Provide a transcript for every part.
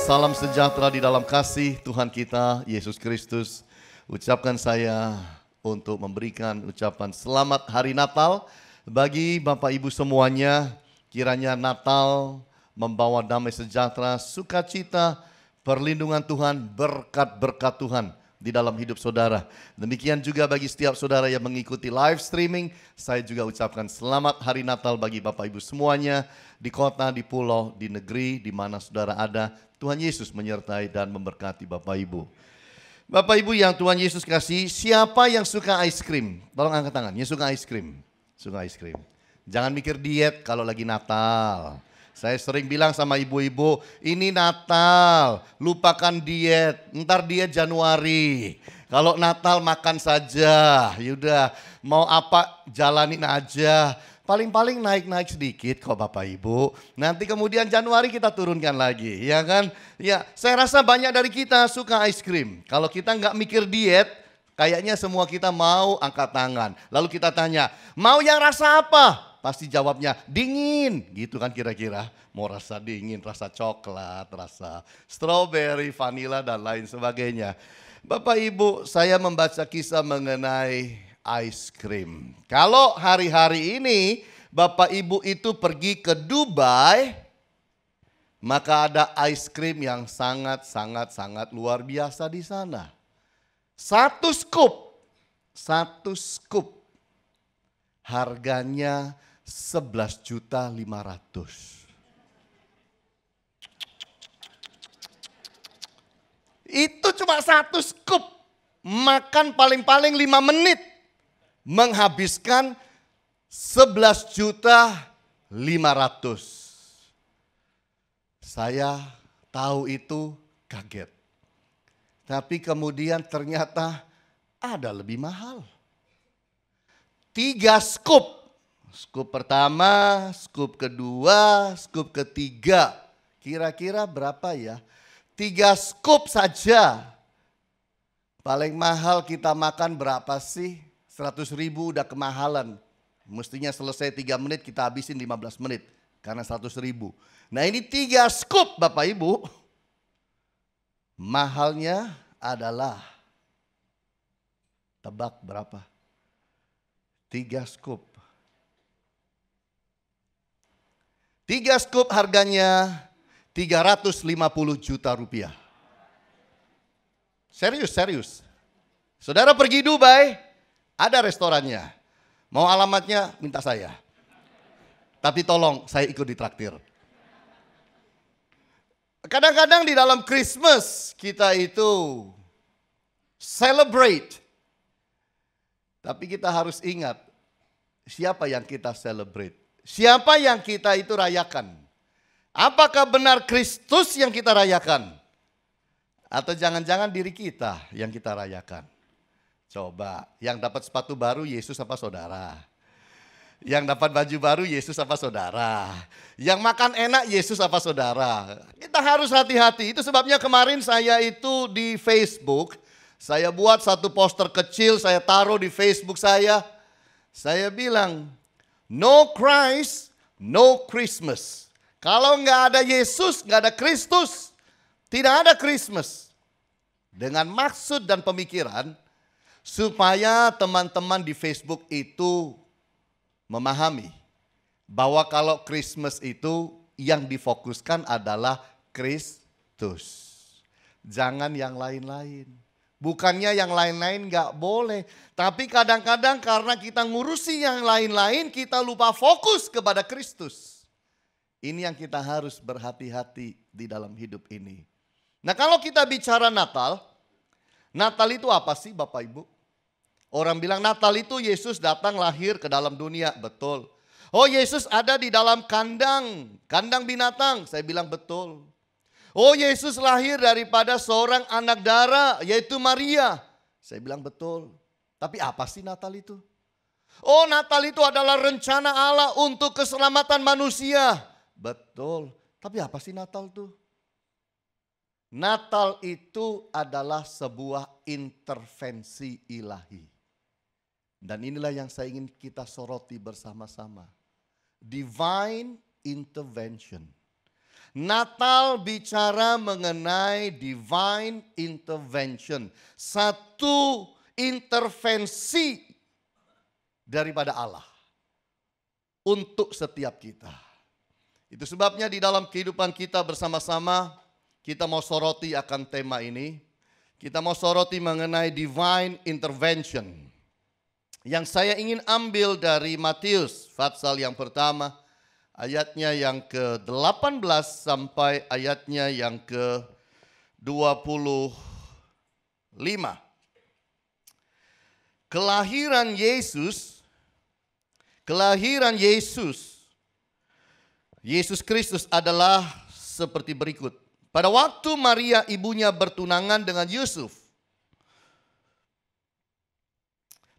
Salam sejahtera di dalam kasih Tuhan kita Yesus Kristus. Ucapkan saya untuk memberikan ucapan selamat hari Natal bagi Bapak Ibu semuanya. Kiranya Natal membawa damai sejahtera, sukacita, perlindungan Tuhan, berkat-berkat Tuhan di dalam hidup saudara. Demikian juga bagi setiap saudara yang mengikuti live streaming, saya juga ucapkan selamat hari Natal bagi Bapak Ibu semuanya di kota, di pulau, di negeri, di mana saudara ada. Tuhan Yesus menyertai dan memberkati Bapak Ibu. Bapak Ibu yang Tuhan Yesus kasih, siapa yang suka es krim? Tolong angkat tangan, yang suka es krim. Suka es krim. Jangan mikir diet kalau lagi Natal. Saya sering bilang sama ibu-ibu, ini Natal, lupakan diet, ntar diet Januari. Kalau Natal makan saja, yaudah mau apa jalanin aja. Paling-paling naik-naik sedikit kok Bapak Ibu. Nanti kemudian Januari kita turunkan lagi, ya kan? Ya, saya rasa banyak dari kita suka es krim. Kalau kita nggak mikir diet, kayaknya semua kita mau angkat tangan. Lalu kita tanya, mau yang rasa apa? Pasti jawabnya dingin, gitu kan kira-kira. Mau rasa dingin, rasa coklat, rasa strawberry, vanila dan lain sebagainya. Bapak Ibu, saya membaca kisah mengenai ice cream. Kalau hari-hari ini Bapak Ibu itu pergi ke Dubai, maka ada ice cream yang sangat luar biasa di sana. Satu scoop harganya 11.500.000. Itu cuma satu scoop, makan paling-paling 5 menit, menghabiskan 11.500.000. Saya tahu itu kaget. Tapi kemudian ternyata ada lebih mahal. 3 scoop. Scoop pertama, scoop kedua, scoop ketiga. Kira-kira berapa ya? 3 scoop saja. Paling mahal kita makan berapa sih? 100.000 udah kemahalan. Mestinya selesai 3 menit, kita habisin 15 menit. Karena 100.000. Nah ini 3 scoop Bapak Ibu. Mahalnya adalah, tebak berapa? 3 scoop. 3 scoop harganya 350 juta rupiah. Serius. Saudara pergi Dubai, ada restorannya. Mau alamatnya minta saya. Tapi tolong saya ikut ditraktir. Kadang-kadang di dalam Christmas kita itu celebrate. Tapi kita harus ingat siapa yang kita celebrate. Siapa yang kita itu rayakan. Apakah benar Kristus yang kita rayakan? Atau jangan-jangan diri kita yang kita rayakan? Coba, yang dapat sepatu baru Yesus apa saudara? Yang dapat baju baru Yesus apa saudara? Yang makan enak Yesus apa saudara? Kita harus hati-hati. Itu sebabnya kemarin saya itu di Facebook, saya buat satu poster kecil, saya taruh di Facebook saya. Saya bilang, no Christ, no Christmas. Kalau nggak ada Yesus, nggak ada Kristus, tidak ada Christmas. Dengan maksud dan pemikiran supaya teman-teman di Facebook itu memahami bahwa kalau Christmas itu yang difokuskan adalah Kristus. Jangan yang lain-lain. Bukannya yang lain-lain nggak boleh. Tapi kadang-kadang karena kita ngurusi yang lain-lain, kita lupa fokus kepada Kristus. Ini yang kita harus berhati-hati di dalam hidup ini. Nah kalau kita bicara Natal, Natal itu apa sih Bapak Ibu? Orang bilang Natal itu Yesus datang lahir ke dalam dunia, betul. Oh Yesus ada di dalam kandang binatang, saya bilang betul. Oh Yesus lahir daripada seorang anak darah yaitu Maria. Saya bilang betul. Tapi apa sih Natal itu? Oh Natal itu adalah rencana Allah untuk keselamatan manusia. Betul. Tapi apa sih Natal itu? Natal itu adalah sebuah intervensi ilahi. Dan inilah yang saya ingin kita soroti bersama-sama. Divine intervention. Natal bicara mengenai divine intervention. Satu intervensi daripada Allah untuk setiap kita. Itu sebabnya di dalam kehidupan kita bersama-sama kita mau soroti akan tema ini. Kita mau soroti mengenai divine intervention. Yang saya ingin ambil dari Matius pasal yang pertama, ayatnya yang ke-18 sampai ayatnya yang ke-25. Kelahiran Yesus Kristus adalah seperti berikut. Pada waktu Maria ibunya bertunangan dengan Yusuf,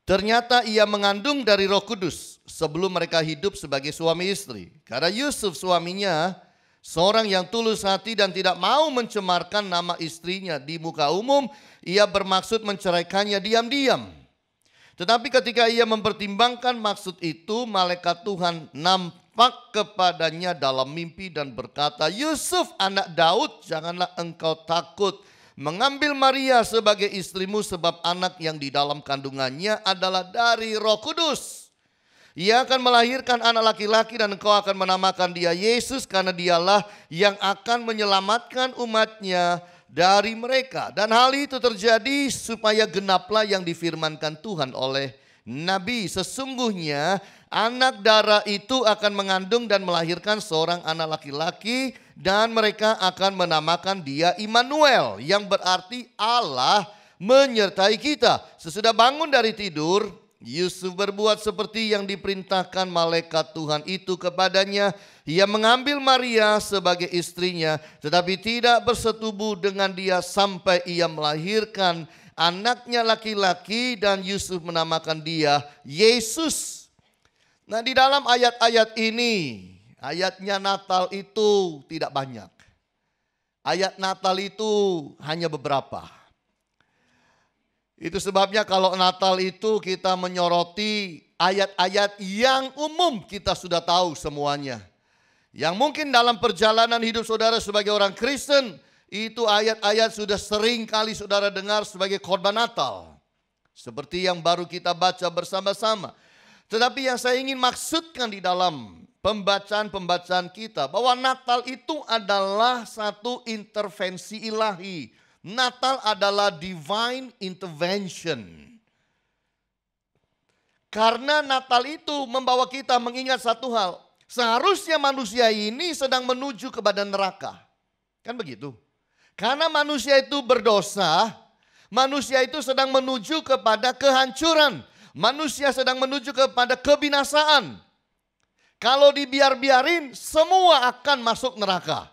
ternyata ia mengandung dari Roh Kudus sebelum mereka hidup sebagai suami istri. Karena Yusuf suaminya seorang yang tulus hati dan tidak mau mencemarkan nama istrinya di muka umum, ia bermaksud menceraikannya diam-diam. Tetapi ketika ia mempertimbangkan maksud itu, malaikat Tuhan nampak kepadanya dalam mimpi dan berkata, "Yusuf anak Daud, janganlah engkau takut mengambil Maria sebagai istrimu, sebab anak yang di dalam kandungannya adalah dari Roh Kudus. Ia akan melahirkan anak laki-laki dan engkau akan menamakan dia Yesus, karena dialah yang akan menyelamatkan umatnya dari mereka." Dan hal itu terjadi supaya genaplah yang difirmankan Tuhan oleh Nabi. Sesungguhnya anak darah itu akan mengandung dan melahirkan seorang anak laki-laki, dan mereka akan menamakan dia Immanuel, yang berarti Allah menyertai kita. Sesudah bangun dari tidur, Yusuf berbuat seperti yang diperintahkan malaikat Tuhan itu kepadanya. Ia mengambil Maria sebagai istrinya, tetapi tidak bersetubuh dengan dia sampai ia melahirkan anaknya laki-laki, dan Yusuf menamakan dia Yesus. Nah, di dalam ayat-ayat ini, ayatnya Natal itu tidak banyak. Ayat Natal itu hanya beberapa. Itu sebabnya kalau Natal itu kita menyoroti ayat-ayat yang umum kita sudah tahu semuanya. Yang mungkin dalam perjalanan hidup saudara sebagai orang Kristen, itu ayat-ayat sudah sering kali saudara dengar sebagai khotbah Natal. Seperti yang baru kita baca bersama-sama. Tetapi yang saya ingin maksudkan di dalam pembacaan-pembacaan kita, bahwa Natal itu adalah satu intervensi ilahi. Natal adalah divine intervention. Karena Natal itu membawa kita mengingat satu hal. Seharusnya manusia ini sedang menuju kepada neraka. Kan begitu? Karena manusia itu berdosa, manusia itu sedang menuju kepada kehancuran. Manusia sedang menuju kepada kebinasaan. Kalau dibiar-biarin, semua akan masuk neraka.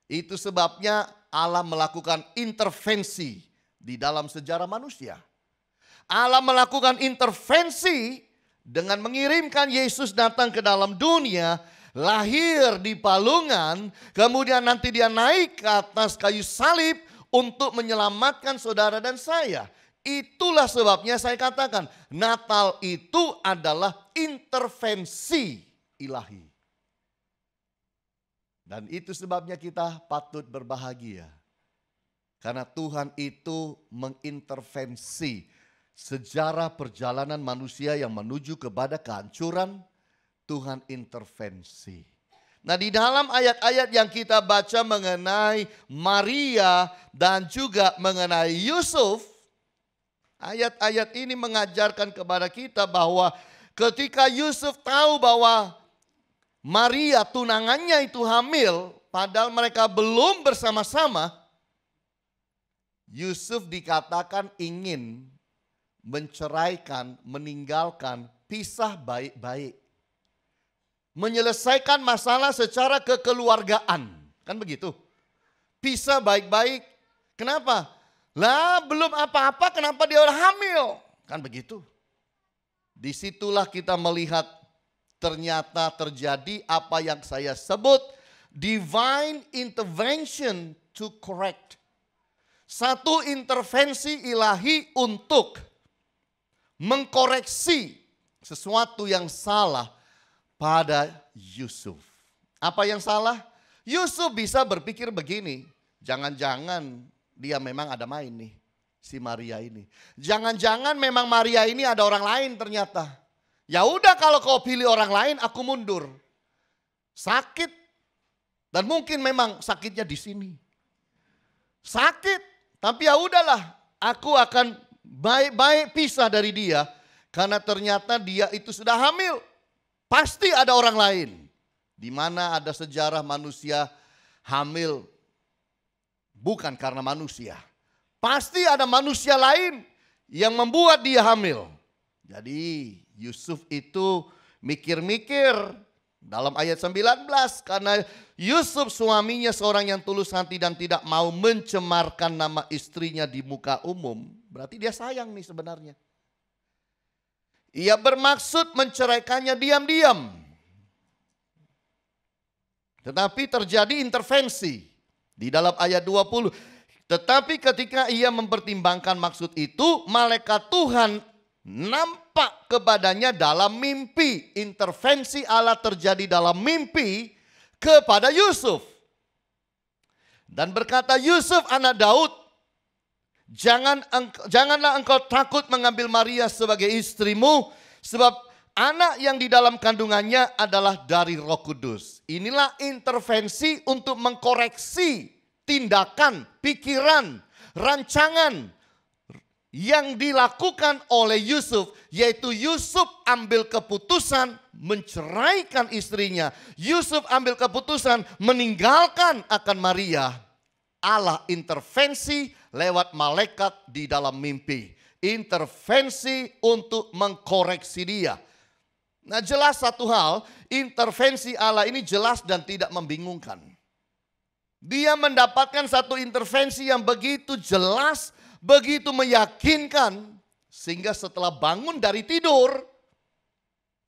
Itu sebabnya Allah melakukan intervensi di dalam sejarah manusia. Allah melakukan intervensi dengan mengirimkan Yesus datang ke dalam dunia, lahir di palungan, kemudian nanti dia naik ke atas kayu salib untuk menyelamatkan saudara dan saya. Itulah sebabnya saya katakan Natal itu adalah intervensi ilahi. Dan itu sebabnya kita patut berbahagia. Karena Tuhan itu mengintervensi sejarah perjalanan manusia yang menuju kepada kehancuran. Tuhan intervensi. Nah, di dalam ayat-ayat yang kita baca mengenai Maria dan juga mengenai Yusuf, ayat-ayat ini mengajarkan kepada kita bahwa ketika Yusuf tahu bahwa Maria tunangannya itu hamil, padahal mereka belum bersama-sama, Yusuf dikatakan ingin menceraikan, meninggalkan, pisah baik-baik. Menyelesaikan masalah secara kekeluargaan. Kan begitu? Pisah baik-baik. Kenapa? Lah belum apa-apa kenapa dia udah hamil? Kan begitu? Disitulah kita melihat ternyata terjadi apa yang saya sebut divine intervention to correct. Satu intervensi ilahi untuk mengkoreksi sesuatu yang salah pada Yusuf. Apa yang salah? Yusuf bisa berpikir begini, jangan-jangan dia memang ada main nih, si Maria ini. Jangan-jangan memang Maria ini ada orang lain ternyata. Ya udah kalau kau pilih orang lain, aku mundur. Sakit, dan mungkin memang sakitnya di sini. Sakit, tapi ya udahlah, aku akan baik-baik pisah dari dia. Karena ternyata dia itu sudah hamil. Pasti ada orang lain. Di mana ada sejarah manusia hamil bukan karena manusia. Pasti ada manusia lain yang membuat dia hamil. Jadi Yusuf itu mikir-mikir dalam ayat 19. Karena Yusuf suaminya seorang yang tulus hati dan tidak mau mencemarkan nama istrinya di muka umum. Berarti dia sayang nih sebenarnya. Ia bermaksud menceraikannya diam-diam. Tetapi terjadi intervensi di dalam ayat 20. Tetapi ketika ia mempertimbangkan maksud itu, malaikat Tuhan nampak kepadanya dalam mimpi. Intervensi Allah terjadi dalam mimpi kepada Yusuf. Dan berkata, Yusuf anak Daud, janganlah engkau takut mengambil Maria sebagai istrimu, sebab anak yang di dalam kandungannya adalah dari Roh Kudus. Inilah intervensi untuk mengkoreksi tindakan, pikiran, rancangan yang dilakukan oleh Yusuf. Yaitu Yusuf ambil keputusan menceraikan istrinya. Yusuf ambil keputusan meninggalkan akan Maria. Allah intervensi lewat malaikat di dalam mimpi. Intervensi untuk mengkoreksi dia. Nah, jelas satu hal, intervensi Allah ini jelas dan tidak membingungkan. Dia mendapatkan satu intervensi yang begitu jelas, begitu meyakinkan, sehingga setelah bangun dari tidur,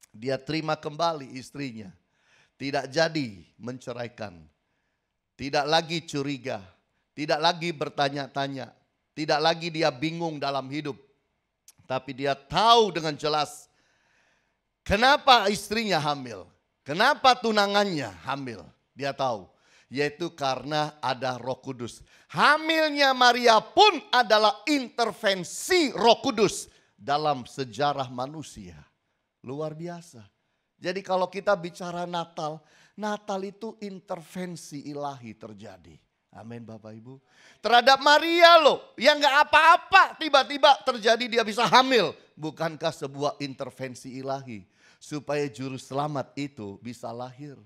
dia terima kembali istrinya. Tidak jadi menceraikan, tidak lagi curiga, tidak lagi bertanya-tanya, tidak lagi dia bingung dalam hidup. Tapi dia tahu dengan jelas kenapa istrinya hamil, kenapa tunangannya hamil. Dia tahu, yaitu karena ada Roh Kudus. Hamilnya Maria pun adalah intervensi Roh Kudus dalam sejarah manusia. Luar biasa. Jadi kalau kita bicara Natal, Natal itu intervensi ilahi terjadi. Amin Bapak Ibu. Terhadap Maria loh, yang gak apa-apa tiba-tiba terjadi dia bisa hamil. Bukankah sebuah intervensi ilahi supaya juru selamat itu bisa lahir.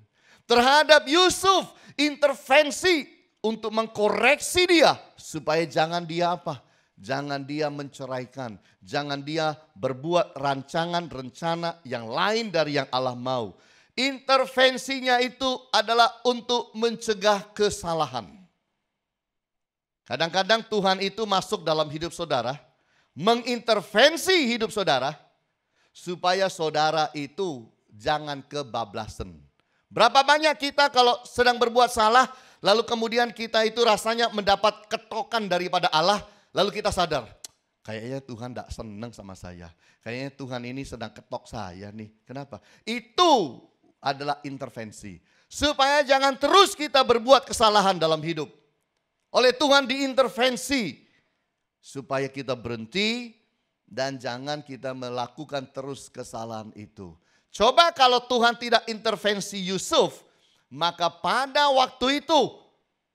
Terhadap Yusuf, intervensi untuk mengkoreksi dia supaya jangan dia apa? Jangan dia menceraikan, jangan dia berbuat rancangan rencana yang lain dari yang Allah mau. Intervensinya itu adalah untuk mencegah kesalahan. Kadang-kadang Tuhan itu masuk dalam hidup saudara, mengintervensi hidup saudara, supaya saudara itu jangan kebablasan. Berapa banyak kita kalau sedang berbuat salah, lalu kemudian kita itu rasanya mendapat ketokan daripada Allah, lalu kita sadar, kayaknya Tuhan tidak senang sama saya. Kayaknya Tuhan ini sedang ketok saya nih. Kenapa? Itu adalah intervensi. Supaya jangan terus kita berbuat kesalahan dalam hidup. Oleh Tuhan diintervensi supaya kita berhenti dan jangan kita melakukan terus kesalahan itu. Coba kalau Tuhan tidak intervensi Yusuf, maka pada waktu itu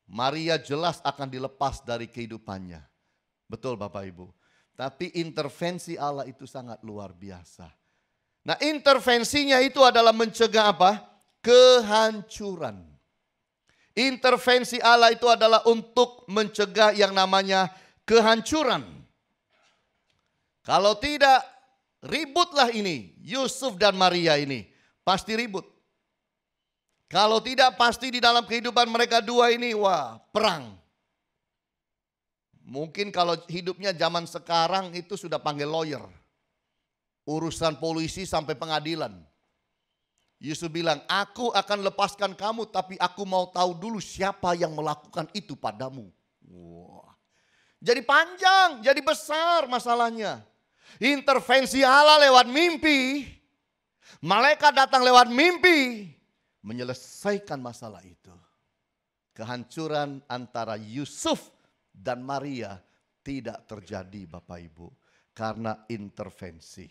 Maria jelas akan dilepas dari kehidupannya. Betul Bapak Ibu. Tapi intervensi Allah itu sangat luar biasa. Nah, intervensinya itu adalah mencegah apa? Kehancuran. Intervensi Allah itu adalah untuk mencegah yang namanya kehancuran. Kalau tidak, ributlah ini. Yusuf dan Maria ini pasti ribut. Kalau tidak, pasti di dalam kehidupan mereka dua ini, wah, perang. Mungkin kalau hidupnya zaman sekarang itu sudah panggil lawyer. Urusan polisi sampai pengadilan. Yusuf bilang, aku akan lepaskan kamu tapi aku mau tahu dulu siapa yang melakukan itu padamu. Wah. Jadi panjang, jadi besar masalahnya. Intervensi Allah lewat mimpi. Malaikat datang lewat mimpi. Menyelesaikan masalah itu. kehancuran antara Yusuf dan Maria tidak terjadi Bapak Ibu. Karena intervensi.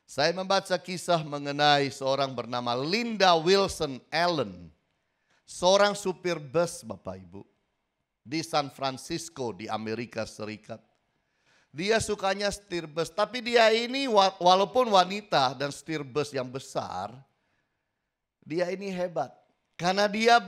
Saya membaca kisah mengenai seorang bernama Linda Wilson Allen. Seorang supir bus Bapak Ibu. Di San Francisco di Amerika Serikat. Dia sukanya setir bus. Tapi dia ini walaupun wanita dan setir bus yang besar. Dia ini hebat. Karena dia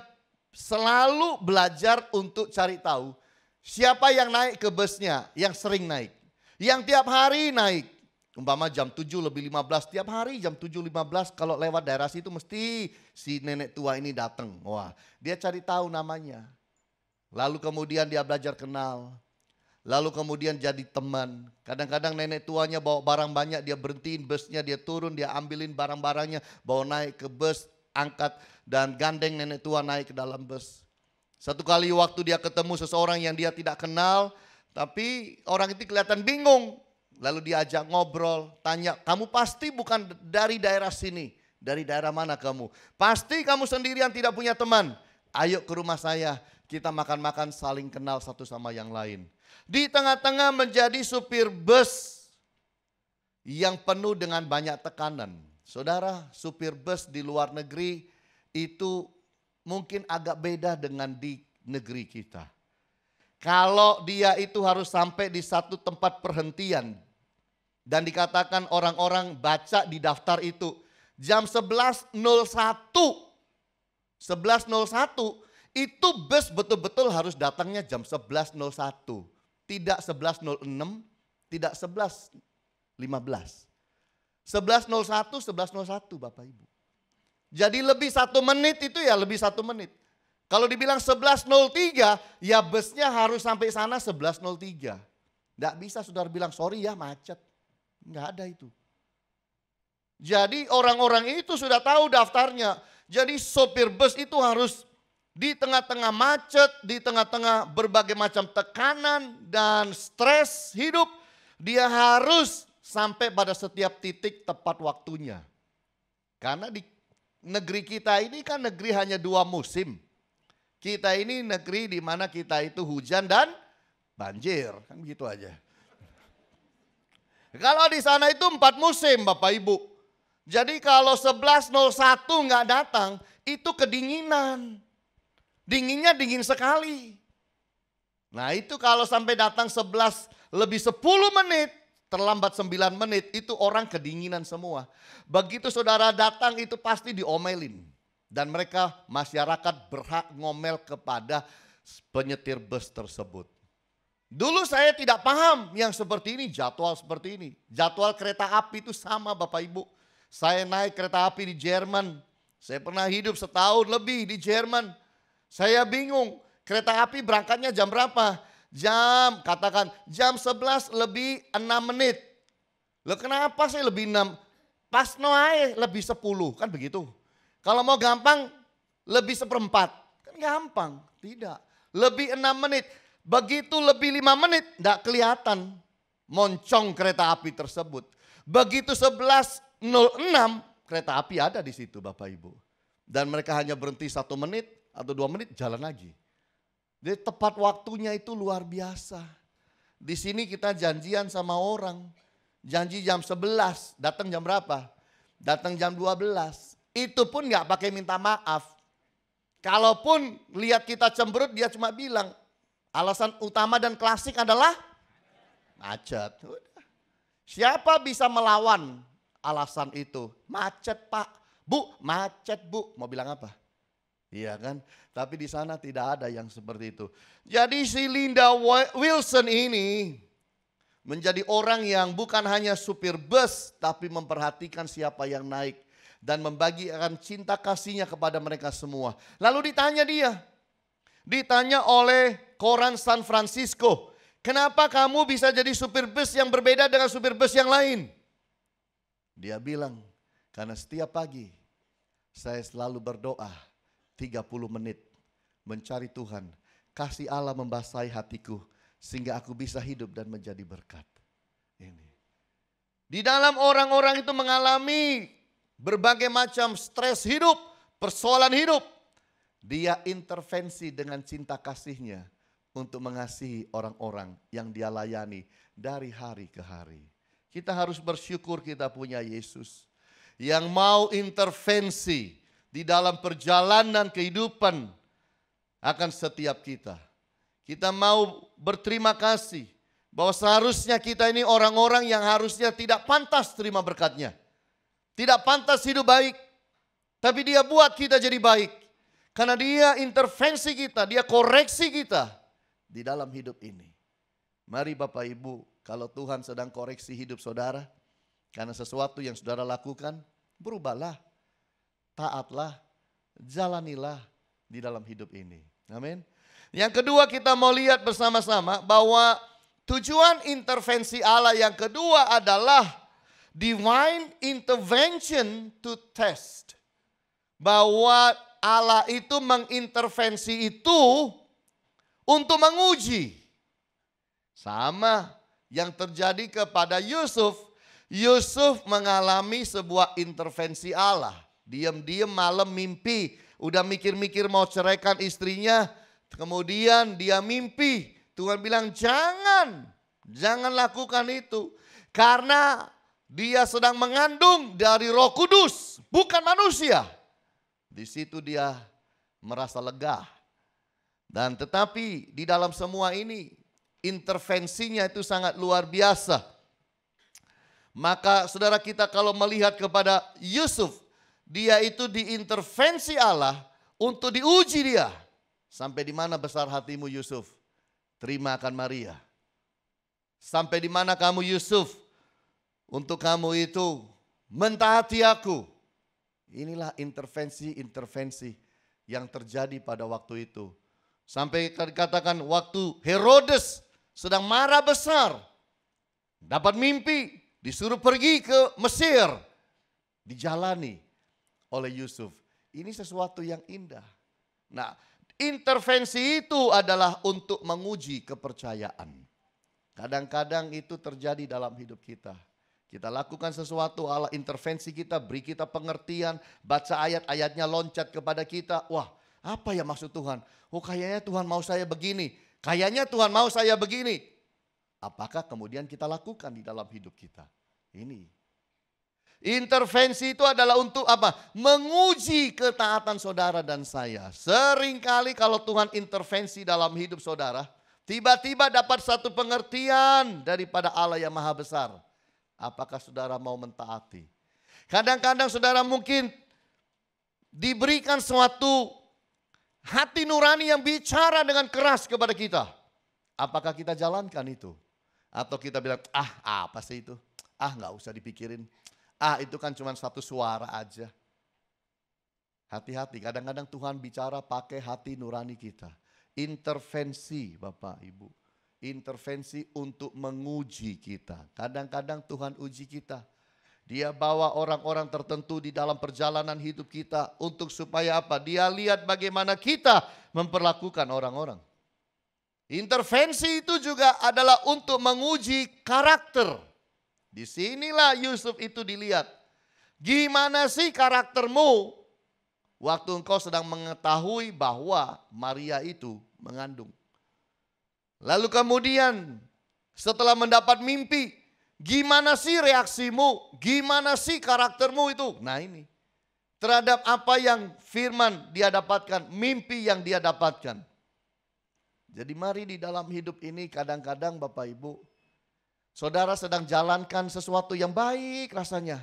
selalu belajar untuk cari tahu siapa yang naik ke busnya, yang sering naik. Yang tiap hari naik. Umpama jam 7:15 tiap hari jam 7:15 kalau lewat daerah situ mesti si nenek tua ini datang. Wah, dia cari tahu namanya. Lalu kemudian dia belajar kenal. Lalu kemudian jadi teman. Kadang-kadang nenek tuanya bawa barang banyak, dia berhentiin busnya, dia turun, dia ambilin barang-barangnya, bawa naik ke bus, angkat dan gandeng nenek tua naik ke dalam bus. Satu kali waktu dia ketemu seseorang yang dia tidak kenal, tapi orang itu kelihatan bingung. Lalu diajak ngobrol, tanya, kamu pasti bukan dari daerah sini. Dari daerah mana kamu? Pasti kamu sendirian tidak punya teman. Ayo ke rumah saya, kita makan-makan saling kenal satu sama yang lain. Di tengah-tengah menjadi supir bus yang penuh dengan banyak tekanan. Saudara, supir bus di luar negeri itu mungkin agak beda dengan di negeri kita. Kalau dia itu harus sampai di satu tempat perhentian dan dikatakan orang-orang baca di daftar itu jam 11.01 itu bus betul-betul harus datangnya jam 11.01, tidak 11.06, tidak 11.15. 11.01 Bapak Ibu. Jadi lebih 1 menit itu ya lebih 1 menit. Kalau dibilang 11.03 ya busnya harus sampai sana 11.03. Tidak bisa saudara bilang sorry ya macet. Enggak ada itu. Jadi orang-orang itu sudah tahu daftarnya. Jadi sopir bus itu harus di tengah-tengah macet, di tengah-tengah berbagai macam tekanan dan stres hidup. Dia harus sampai pada setiap titik tepat waktunya. Karena di negeri kita ini kan negeri hanya 2 musim. Kita ini negeri di mana kita itu hujan dan banjir, kan begitu aja. Kalau di sana itu 4 musim Bapak Ibu. Jadi kalau 11.01 nggak datang, itu kedinginan. Dinginnya dingin sekali. Nah itu kalau sampai datang 11 lebih 10 menit, terlambat 9 menit, itu orang kedinginan semua. Begitu saudara datang itu pasti diomelin. Dan mereka masyarakat berhak ngomel kepada penyetir bus tersebut. Dulu saya tidak paham yang seperti ini, jadwal seperti ini. Jadwal kereta api itu sama Bapak Ibu. Saya naik kereta api di Jerman. Saya pernah hidup setahun lebih di Jerman. Saya bingung, kereta api berangkatnya jam berapa? Katakan jam 11 lebih 6 menit. Loh kenapa sih lebih 6? Pas noai lebih 10, kan begitu. Kalau mau gampang lebih 1/4, kan gampang. Tidak, lebih 6 menit. Begitu lebih 5 menit, tidak kelihatan moncong kereta api tersebut. Begitu 11.06, kereta api ada di situ Bapak Ibu. Dan mereka hanya berhenti 1 menit atau 2 menit jalan lagi. Jadi tepat waktunya itu luar biasa. Di sini kita janjian sama orang. Janji jam 11, datang jam berapa? Datang jam 12. Itu pun gak pakai minta maaf. Kalaupun lihat kita cemberut dia cuma bilang, alasan utama dan klasik adalah macet. Siapa bisa melawan alasan itu? Macet Pak. Bu, macet Bu. Mau bilang apa? Iya kan? Tapi di sana tidak ada yang seperti itu. Jadi si Linda Wilson ini menjadi orang yang bukan hanya supir bus, tapi memperhatikan siapa yang naik. Dan membagikan cinta kasihnya kepada mereka semua. Lalu ditanya oleh koran San Francisco, kenapa kamu bisa jadi supir bus yang berbeda dengan supir bus yang lain? Dia bilang, karena setiap pagi saya selalu berdoa 30 menit mencari Tuhan. Kasih Allah membasahi hatiku sehingga aku bisa hidup dan menjadi berkat. Ini. Di dalam orang-orang itu mengalami berbagai macam stres hidup, persoalan hidup. Dia intervensi dengan cinta kasihnya untuk mengasihi orang-orang yang dia layani dari hari ke hari. Kita harus bersyukur kita punya Yesus yang mau intervensi di dalam perjalanan kehidupan akan setiap kita. Kita mau berterima kasih bahwa seharusnya kita ini orang-orang yang harusnya tidak pantas terima berkat-Nya. Tidak pantas hidup baik. Tapi Dia buat kita jadi baik. Karena Dia intervensi kita, Dia koreksi kita di dalam hidup ini. Mari Bapak Ibu, kalau Tuhan sedang koreksi hidup saudara, karena sesuatu yang saudara lakukan, berubahlah, taatlah, jalanilah di dalam hidup ini. Amin. Yang kedua kita mau lihat bersama-sama bahwa tujuan intervensi Allah yang kedua adalah divine intervention to test. Bahwa Allah itu mengintervensi itu untuk menguji. Sama yang terjadi kepada Yusuf. Yusuf mengalami sebuah intervensi Allah. Diam-diam malam mimpi. Udah mikir-mikir mau ceraikan istrinya. Kemudian dia mimpi. Tuhan bilang jangan lakukan itu. Karena dia sedang mengandung dari Roh Kudus, bukan manusia. Di situ dia merasa lega. Dan tetapi di dalam semua ini intervensinya itu sangat luar biasa. Maka saudara kita kalau melihat kepada Yusuf, dia itu diintervensi Allah untuk diuji dia. Sampai di mana besar hatimu Yusuf? Terima akan Maria. Sampai di mana kamu Yusuf? Untuk kamu itu mentaati aku. Inilah intervensi-intervensi yang terjadi pada waktu itu. Sampai dikatakan waktu Herodes sedang marah besar. Dapat mimpi, disuruh pergi ke Mesir. Dijalani oleh Yusuf. Ini sesuatu yang indah. Nah, intervensi itu adalah untuk menguji kepercayaan. Kadang-kadang itu terjadi dalam hidup kita. Kita lakukan sesuatu, Allah intervensi kita, beri kita pengertian, baca ayat-ayatnya loncat kepada kita. Wah, apa ya maksud Tuhan? Oh, kayaknya Tuhan mau saya begini. Kayaknya Tuhan mau saya begini. Apakah kemudian kita lakukan di dalam hidup kita? Ini. Intervensi itu adalah untuk apa? Menguji ketaatan saudara dan saya. Seringkali kalau Tuhan intervensi dalam hidup saudara, tiba-tiba dapat satu pengertian daripada Allah yang maha besar. Apakah saudara mau mentaati? Kadang-kadang saudara mungkin diberikan suatu hati nurani yang bicara dengan keras kepada kita. Apakah kita jalankan itu? Atau kita bilang, apa sih itu? Nggak usah dipikirin. Itu kan cuma satu suara aja. Hati-hati, kadang-kadang Tuhan bicara pakai hati nurani kita. Intervensi Bapak Ibu. Intervensi untuk menguji kita. Kadang-kadang Tuhan uji kita. Dia bawa orang-orang tertentu di dalam perjalanan hidup kita untuk supaya apa? Dia lihat bagaimana kita memperlakukan orang-orang. Intervensi itu juga adalah untuk menguji karakter. Disinilah Yusuf itu dilihat. Gimana sih karaktermu waktu engkau sedang mengetahui bahwa Maria itu mengandung. Lalu kemudian setelah mendapat mimpi, gimana sih reaksimu? Gimana sih karaktermu itu? Nah ini, terhadap apa yang firman dia dapatkan, mimpi yang dia dapatkan. Jadi mari di dalam hidup ini kadang-kadang Bapak Ibu, saudara sedang jalankan sesuatu yang baik rasanya.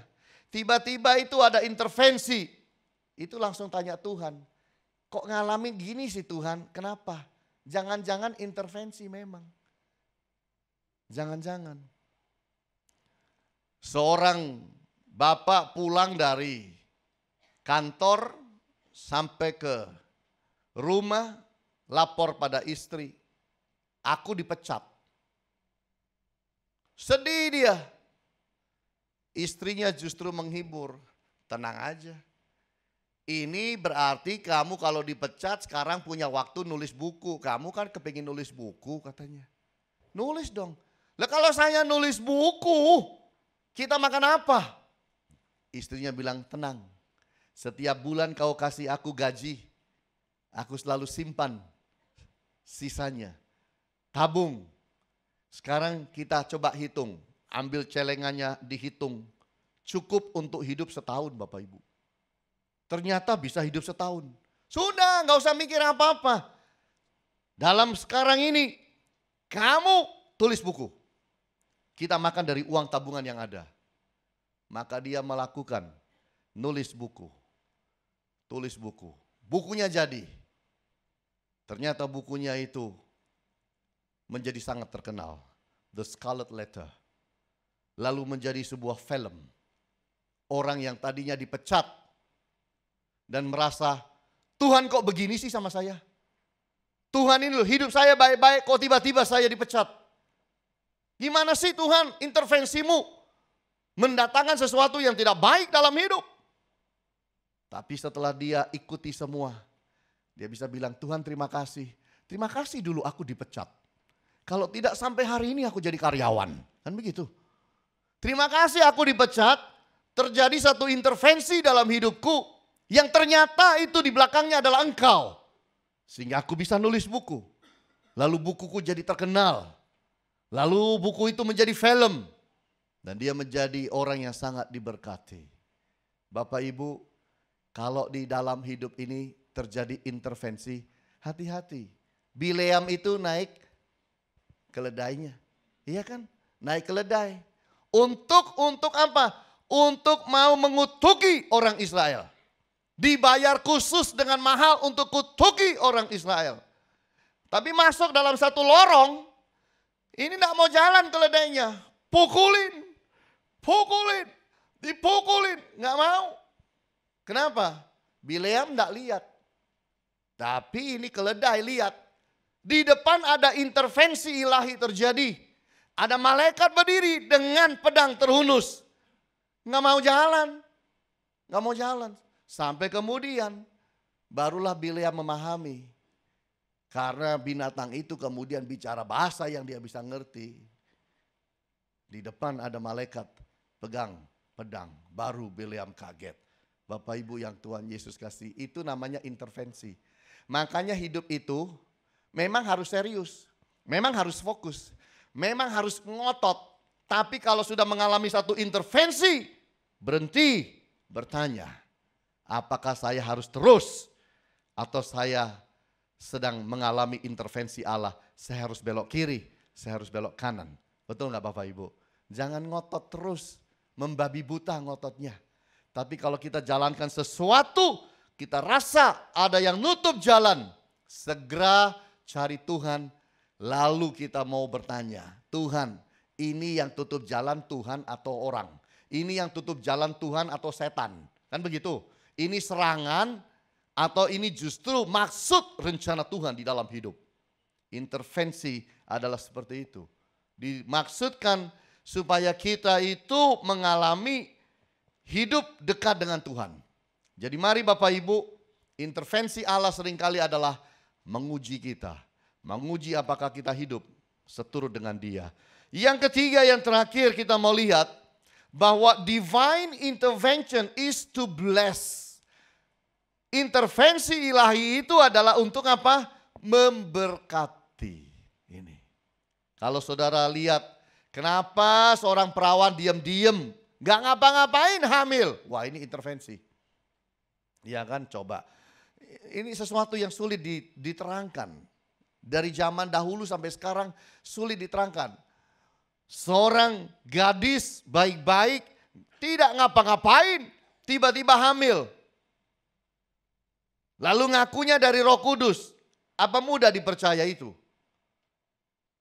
Tiba-tiba itu ada intervensi. Itu langsung tanya Tuhan, kok ngalamin gini sih Tuhan, kenapa? Jangan-jangan intervensi memang. Jangan-jangan. Seorang bapak pulang dari kantor sampai ke rumah, lapor pada istri, aku dipecat. Sedih dia. Istrinya justru menghibur, tenang aja. Ini berarti kamu kalau dipecat sekarang punya waktu nulis buku. Kamu kan kepingin nulis buku katanya. Nulis dong. Lah kalau saya nulis buku, kita makan apa? Istrinya bilang tenang. Setiap bulan kau kasih aku gaji. Aku selalu simpan sisanya. Tabung. Sekarang kita coba hitung. Ambil celengannya dihitung. Cukup untuk hidup setahun Bapak Ibu. Ternyata bisa hidup setahun. Sudah nggak usah mikir apa-apa. Dalam sekarang ini kamu tulis buku. Kita makan dari uang tabungan yang ada. Maka dia melakukan nulis buku. Tulis buku. Bukunya jadi. Ternyata bukunya itu menjadi sangat terkenal. The Scarlet Letter. Lalu menjadi sebuah film. Orang yang tadinya dipecat. Dan merasa, Tuhan kok begini sih sama saya? Tuhan ini loh, hidup saya baik-baik, kok tiba-tiba saya dipecat? Gimana sih Tuhan intervensimu? Mendatangkan sesuatu yang tidak baik dalam hidup. Tapi setelah dia ikuti semua, dia bisa bilang, Tuhan terima kasih. Terima kasih dulu aku dipecat. Kalau tidak sampai hari ini aku jadi karyawan. Kan begitu. Terima kasih aku dipecat. Terjadi satu intervensi dalam hidupku. Yang ternyata itu di belakangnya adalah engkau. Sehingga aku bisa nulis buku. Lalu bukuku jadi terkenal. Lalu buku itu menjadi film. Dan dia menjadi orang yang sangat diberkati. Bapak Ibu, kalau di dalam hidup ini terjadi intervensi, hati-hati. Bileam itu naik keledainya. Iya kan? Naik keledai. Untuk apa? Untuk mau mengutuki orang Israel. Dibayar khusus dengan mahal untuk kutuki orang Israel. Tapi masuk dalam satu lorong, ini tidak mau jalan keledainya. Pukulin, dipukulin, nggak mau. Kenapa? Bileam tidak lihat. Tapi ini keledai lihat. Di depan ada intervensi ilahi terjadi. Ada malaikat berdiri dengan pedang terhunus. Nggak mau jalan. Nggak mau jalan. Sampai kemudian barulah Bileam memahami. Karena binatang itu kemudian bicara bahasa yang dia bisa ngerti. Di depan ada malaikat pegang pedang. Baru Bileam kaget. Bapak Ibu yang Tuhan Yesus kasih, itu namanya intervensi. Makanya hidup itu memang harus serius, memang harus fokus, memang harus ngotot. Tapi kalau sudah mengalami satu intervensi, berhenti bertanya, apakah saya harus terus atau saya sedang mengalami intervensi Allah? Saya harus belok kiri, saya harus belok kanan. Betul nggak Bapak Ibu? Jangan ngotot terus, membabi buta ngototnya. Tapi kalau kita jalankan sesuatu, kita rasa ada yang nutup jalan, segera cari Tuhan, lalu kita mau bertanya, Tuhan, ini yang tutup jalan Tuhan atau orang? Ini yang tutup jalan Tuhan atau setan? Kan begitu. Ini serangan atau ini justru maksud rencana Tuhan di dalam hidup? Intervensi adalah seperti itu. Dimaksudkan supaya kita itu mengalami hidup dekat dengan Tuhan. Jadi mari Bapak Ibu, intervensi Allah seringkali adalah menguji kita. Menguji apakah kita hidup seturut dengan Dia. Yang ketiga, yang terakhir kita mau lihat bahwa divine intervention is to bless. Intervensi ilahi itu adalah untuk apa? Memberkati. Ini. Kalau saudara lihat, kenapa seorang perawan diam-diam, gak ngapa-ngapain hamil? Wah, ini intervensi. Ya kan, coba. Ini sesuatu yang sulit diterangkan. Dari zaman dahulu sampai sekarang sulit diterangkan. Seorang gadis baik-baik, tidak ngapa-ngapain, tiba-tiba hamil. Lalu ngakunya dari Roh Kudus. Apa mudah dipercaya itu?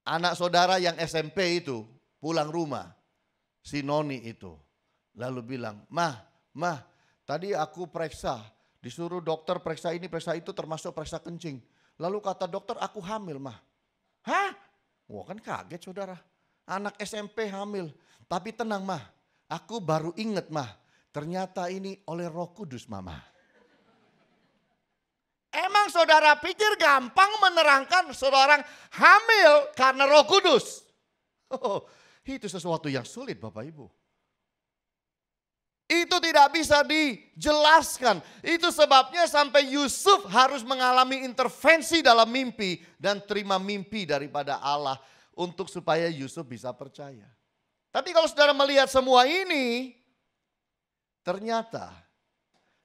Anak saudara yang SMP itu pulang rumah, si Noni itu. Lalu bilang, Mah, tadi aku periksa, disuruh dokter periksa ini, periksa itu termasuk periksa kencing. Lalu kata dokter aku hamil Mah. Hah? Wah kan kaget saudara. Anak SMP hamil. Tapi tenang Mah, aku baru ingat Mah. Ternyata ini oleh Roh Kudus Mama. Emang saudara pikir gampang menerangkan seorang hamil karena Roh Kudus? Oh, itu sesuatu yang sulit Bapak Ibu. Itu tidak bisa dijelaskan. Itu sebabnya sampai Yusuf harus mengalami intervensi dalam mimpi dan terima mimpi daripada Allah untuk supaya Yusuf bisa percaya. Tapi kalau saudara melihat semua ini, ternyata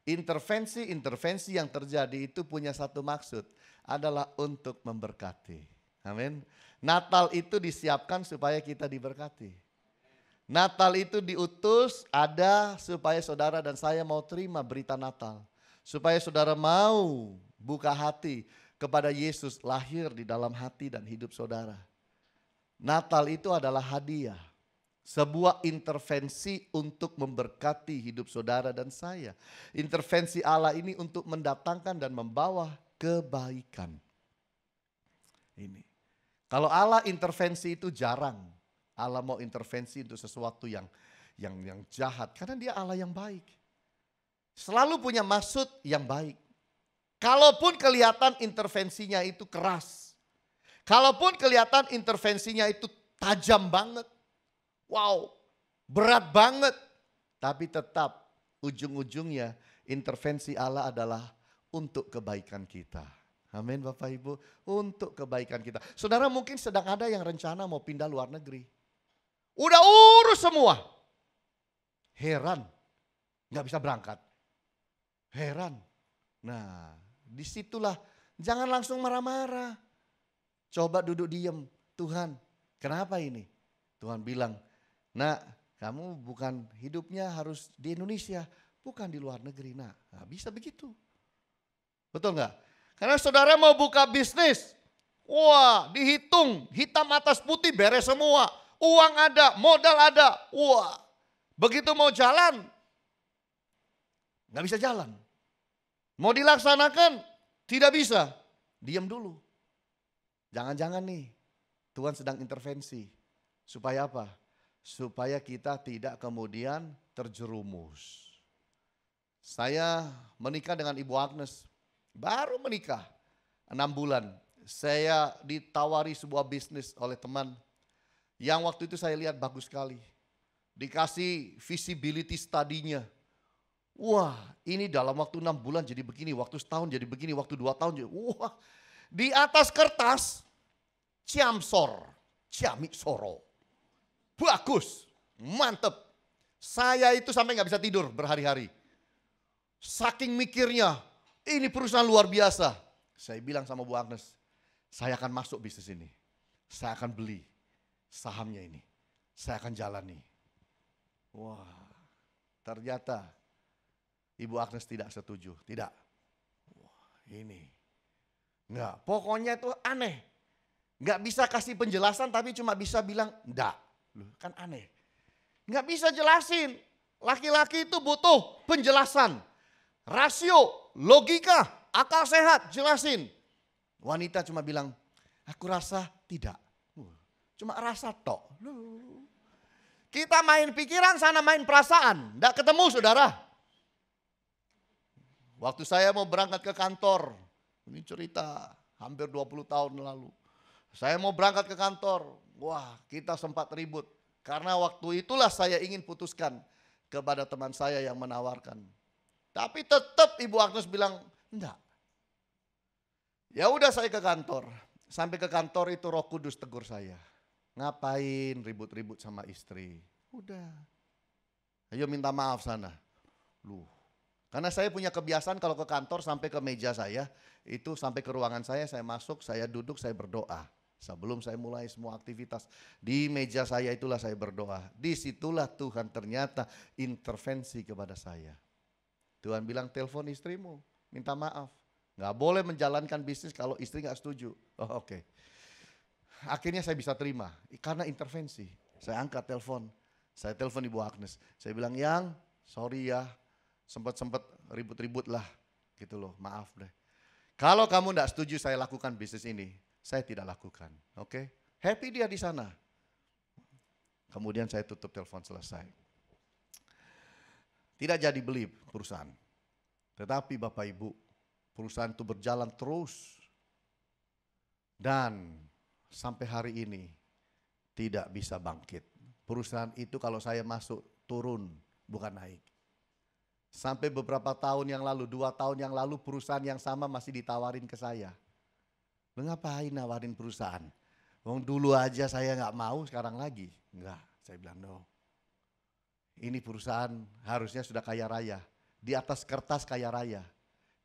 intervensi-intervensi yang terjadi itu punya satu maksud, adalah untuk memberkati. Amin. Natal itu disiapkan supaya kita diberkati. Natal itu diutus ada supaya saudara dan saya mau terima berita Natal. Supaya saudara mau buka hati kepada Yesus lahir di dalam hati dan hidup saudara. Natal itu adalah hadiah. Sebuah intervensi untuk memberkati hidup saudara dan saya. Intervensi Allah ini untuk mendatangkan dan membawa kebaikan. Ini. Kalau Allah intervensi itu jarang. Allah mau intervensi untuk sesuatu yang jahat. Karena dia Allah yang baik. Selalu punya maksud yang baik. Kalaupun kelihatan intervensinya itu keras. Kalaupun kelihatan intervensinya itu tajam banget. Wow, berat banget. Tapi tetap ujung-ujungnya intervensi Allah adalah untuk kebaikan kita. Amin Bapak Ibu. Untuk kebaikan kita. Saudara mungkin sedang ada yang rencana mau pindah luar negeri. Udah urus semua. Heran. Gak bisa berangkat. Heran. Nah disitulah jangan langsung marah-marah. Coba duduk diem. Tuhan kenapa ini? Tuhan bilang, nak kamu bukan hidupnya harus di Indonesia. Bukan di luar negeri. Nah bisa begitu. Betul gak? Karena saudara mau buka bisnis. Wah dihitung. Hitam atas putih beres semua. Uang ada, modal ada. Wah, begitu mau jalan, nggak bisa jalan. Mau dilaksanakan, tidak bisa. Diam dulu. Jangan-jangan nih, Tuhan sedang intervensi. Supaya apa? Supaya kita tidak kemudian terjerumus. Saya menikah dengan Ibu Agnes, baru menikah 6 bulan. Saya ditawari sebuah bisnis oleh teman. Yang waktu itu saya lihat bagus sekali. Dikasih visibility study-nya. Wah ini dalam waktu 6 bulan jadi begini. Waktu setahun jadi begini. Waktu 2 tahun jadi. Wah di atas kertas. Ciamsor. Ciamik soro. Bagus. Mantep. Saya itu sampai gak bisa tidur berhari-hari. Saking mikirnya. Ini perusahaan luar biasa. Saya bilang sama Bu Agnes. Saya akan masuk bisnis ini. Saya akan beli sahamnya ini. Saya akan jalani. Wah, ternyata Ibu Agnes tidak setuju. Tidak. Wah, ini. Enggak, pokoknya itu aneh. Enggak bisa kasih penjelasan tapi cuma bisa bilang enggak. Loh, kan aneh. Enggak bisa jelasin. Laki-laki itu butuh penjelasan. Rasio, logika, akal sehat, jelasin. Wanita cuma bilang, aku rasa tidak. Cuma rasa tok. Kita main pikiran, sana main perasaan. Tidak ketemu saudara. Waktu saya mau berangkat ke kantor. Ini cerita hampir 20 tahun lalu. Saya mau berangkat ke kantor. Wah kita sempat ribut. Karena waktu itulah saya ingin putuskan kepada teman saya yang menawarkan. Tapi tetap Ibu Agnes bilang enggak. Ya udah saya ke kantor. Sampai ke kantor itu Roh Kudus tegur saya. Ngapain ribut-ribut sama istri? Udah. Ayo minta maaf sana. Loh. Karena saya punya kebiasaan kalau ke kantor sampai ke meja saya. Itu sampai ke ruangan saya masuk, saya duduk, saya berdoa. Sebelum saya mulai semua aktivitas. Di meja saya itulah saya berdoa. Disitulah Tuhan ternyata intervensi kepada saya. Tuhan bilang telepon istrimu, minta maaf. Gak boleh menjalankan bisnis kalau istri gak setuju. Oh oke. Akhirnya saya bisa terima karena intervensi. Saya angkat telepon. Saya telepon Ibu Agnes. Saya bilang, "Yang, sorry ya. Sempat ribut-ribut lah." Gitu loh, maaf deh. Kalau kamu enggak setuju saya lakukan bisnis ini, saya tidak lakukan. Oke? Happy dia di sana. Kemudian saya tutup telepon selesai. Tidak jadi beli perusahaan. Tetapi Bapak Ibu, perusahaan itu berjalan terus. Dan sampai hari ini tidak bisa bangkit. Perusahaan itu kalau saya masuk turun, bukan naik. Sampai beberapa tahun yang lalu, 2 tahun yang lalu perusahaan yang sama masih ditawarin ke saya. Lu ngapain nawarin perusahaan? Wong dulu aja saya nggak mau, sekarang lagi. Enggak, saya bilang no. Ini perusahaan harusnya sudah kaya raya. Di atas kertas kaya raya.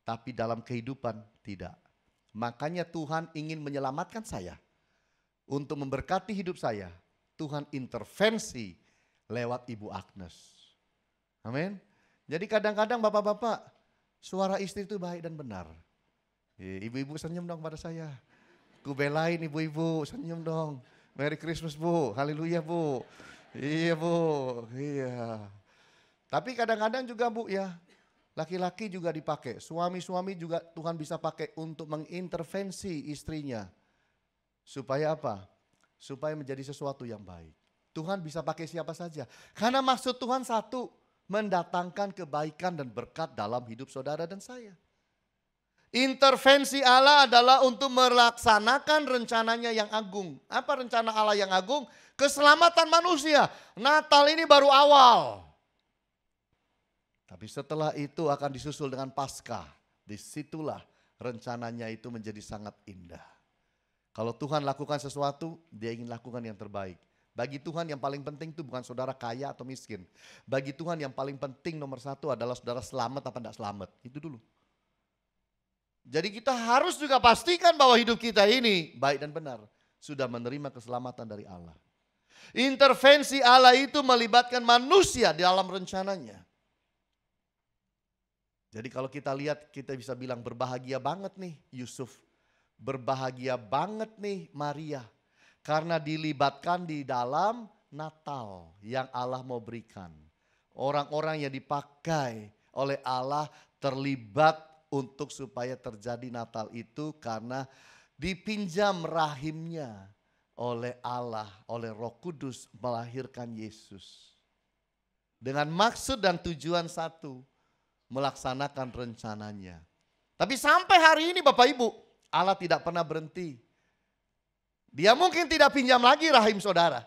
Tapi dalam kehidupan tidak. Makanya Tuhan ingin menyelamatkan saya. Untuk memberkati hidup saya. Tuhan intervensi lewat Ibu Agnes. Amin. Jadi kadang-kadang bapak-bapak, suara istri itu baik dan benar. Ibu-ibu senyum dong pada saya. Ku belain ibu-ibu, senyum dong. Merry Christmas Bu, haleluya Bu. Iya Bu, iya. Tapi kadang-kadang juga Bu ya, laki-laki juga dipakai. Suami-suami juga Tuhan bisa pakai untuk mengintervensi istrinya. Supaya apa? Supaya menjadi sesuatu yang baik. Tuhan bisa pakai siapa saja. Karena maksud Tuhan satu, mendatangkan kebaikan dan berkat dalam hidup saudara dan saya. Intervensi Allah adalah untuk melaksanakan rencananya yang agung. Apa rencana Allah yang agung? Keselamatan manusia. Natal ini baru awal. Tapi setelah itu akan disusul dengan Paskah. Disitulah rencananya itu menjadi sangat indah. Kalau Tuhan lakukan sesuatu, Dia ingin lakukan yang terbaik. Bagi Tuhan yang paling penting itu bukan saudara kaya atau miskin. Bagi Tuhan yang paling penting nomor satu adalah saudara selamat apa tidak selamat. Itu dulu. Jadi kita harus juga pastikan bahwa hidup kita ini baik dan benar. Sudah menerima keselamatan dari Allah. Intervensi Allah itu melibatkan manusia di dalam rencananya. Jadi kalau kita lihat, kita bisa bilang berbahagia banget nih Yusuf. Berbahagia banget nih Maria. Karena dilibatkan di dalam Natal yang Allah mau berikan. Orang-orang yang dipakai oleh Allah terlibat untuk supaya terjadi Natal itu karena dipinjam rahimnya oleh Allah, oleh Roh Kudus melahirkan Yesus. Dengan maksud dan tujuan satu, melaksanakan rencananya. Tapi sampai hari ini Bapak Ibu, Allah tidak pernah berhenti. Dia mungkin tidak pinjam lagi rahim saudara.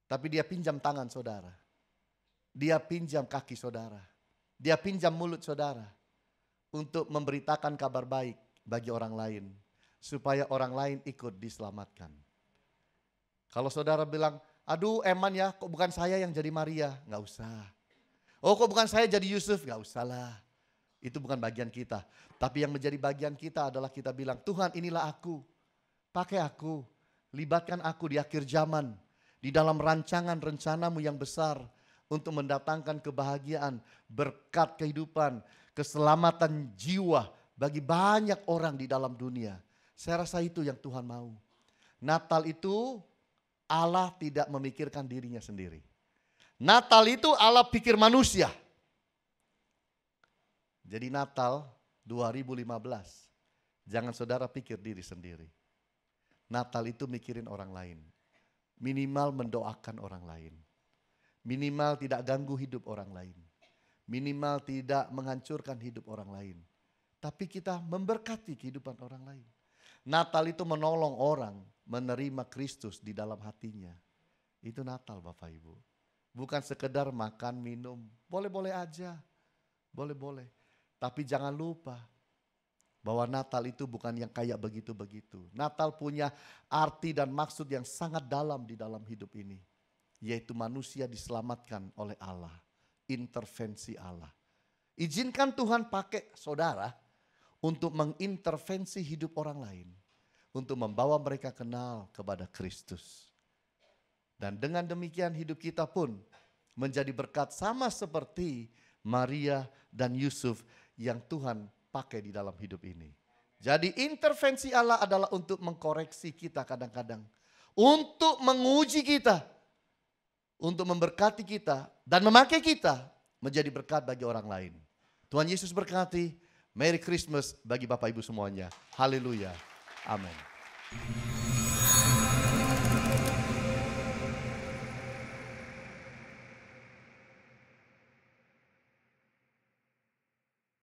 Tapi dia pinjam tangan saudara. Dia pinjam kaki saudara. Dia pinjam mulut saudara. Untuk memberitakan kabar baik bagi orang lain. Supaya orang lain ikut diselamatkan. Kalau saudara bilang, aduh eman ya kok bukan saya yang jadi Maria. Gak usah. Oh kok bukan saya jadi Yusuf. Gak usah lah. Itu bukan bagian kita. Tapi yang menjadi bagian kita adalah kita bilang, Tuhan inilah aku. Pakai aku, libatkan aku di akhir zaman, di dalam rancangan rencanamu yang besar untuk mendatangkan kebahagiaan, berkat kehidupan, keselamatan jiwa bagi banyak orang di dalam dunia. Saya rasa itu yang Tuhan mau. Natal itu Allah tidak memikirkan dirinya sendiri. Natal itu Allah pikir manusia. Jadi Natal 2015, jangan saudara pikir diri sendiri. Natal itu mikirin orang lain. Minimal mendoakan orang lain. Minimal tidak ganggu hidup orang lain. Minimal tidak menghancurkan hidup orang lain. Tapi kita memberkati kehidupan orang lain. Natal itu menolong orang menerima Kristus di dalam hatinya. Itu Natal Bapak Ibu. Bukan sekedar makan, minum. Boleh-boleh aja. Boleh-boleh. Tapi jangan lupa bahwa Natal itu bukan yang kayak begitu-begitu. Natal punya arti dan maksud yang sangat dalam di dalam hidup ini. Yaitu manusia diselamatkan oleh Allah. Intervensi Allah. Izinkan Tuhan pakai saudara untuk mengintervensi hidup orang lain. Untuk membawa mereka kenal kepada Kristus. Dan dengan demikian hidup kita pun menjadi berkat sama seperti Maria dan Yusuf yang Tuhan pakai di dalam hidup ini. Jadi intervensi Allah adalah untuk mengkoreksi kita kadang-kadang. Untuk menguji kita. Untuk memberkati kita. Dan memakai kita menjadi berkat bagi orang lain. Tuhan Yesus berkati. Merry Christmas bagi Bapak Ibu semuanya. Haleluya. Amin.